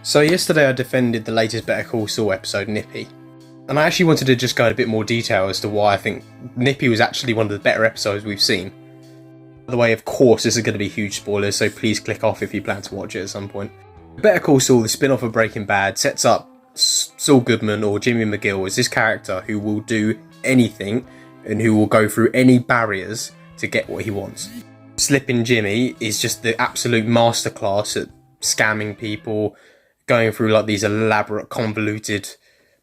So yesterday I defended the latest Better Call Saul episode, Nippy. And I actually wanted to just go in a bit more detail as to why I think Nippy was actually one of the better episodes we've seen. By the way, of course, this is going to be huge spoilers, so please click off if you plan to watch it at some point. Better Call Saul, the spin-off of Breaking Bad, sets up Saul Goodman, or Jimmy McGill, as this character who will do anything and who will go through any barriers to get what he wants. Slippin' Jimmy is just the absolute masterclass at scamming people, going through like these elaborate, convoluted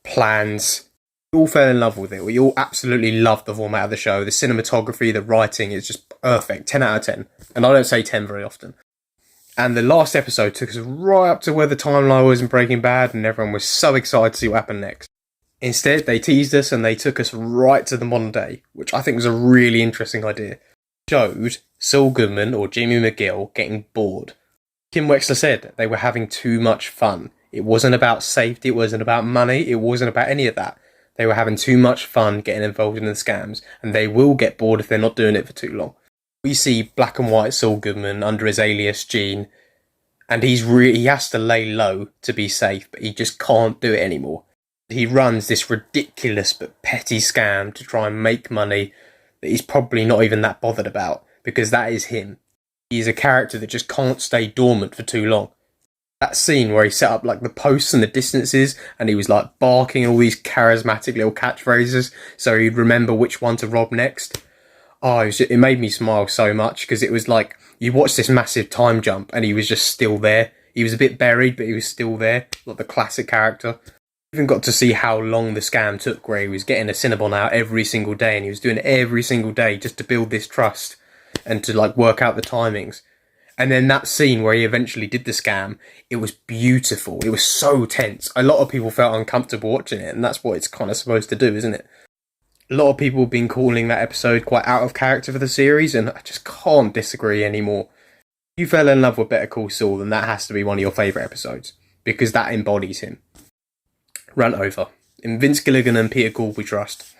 plans. We all fell in love with it. We all absolutely loved the format of the show. The cinematography, the writing is just perfect. 10 out of 10. And I don't say 10 very often. And the last episode took us right up to where the timeline was in Breaking Bad, and everyone was so excited to see what happened next. Instead, they teased us and they took us right to the modern day, which I think was a really interesting idea. Showed Saul Goodman, or Jimmy McGill, getting bored. Kim Wexler said they were having too much fun. It wasn't about safety, it wasn't about money, it wasn't about any of that. They were having too much fun getting involved in the scams, and they will get bored if they're not doing it for too long. We see black and white Saul Goodman under his alias Gene, and he has to lay low to be safe, but he just can't do it anymore. He runs this ridiculous but petty scam to try and make money that he's probably not even that bothered about, because that is him. He's a character that just can't stay dormant for too long. That scene where he set up like the posts and the distances, and he was like barking all these charismatic little catchphrases so he'd remember which one to rob next. Oh, it made me smile so much, because it was like you watched this massive time jump and he was just still there. He was a bit buried, but he was still there, like the classic character. Even got to see how long the scam took, where he was getting a Cinnabon out every single day, and he was doing it every single day just to build this trust and to like work out the timings. And then that scene where he eventually did the scam, it was beautiful. It was so tense. A lot of people felt uncomfortable watching it, and that's what it's kind of supposed to do, isn't it? A lot of people have been calling that episode quite out of character for the series, and I just can't disagree anymore. If you fell in love with Better Call Saul, then that has to be one of your favourite episodes, because that embodies him. Rant over. In Vince Gilligan and Peter Gould we trust.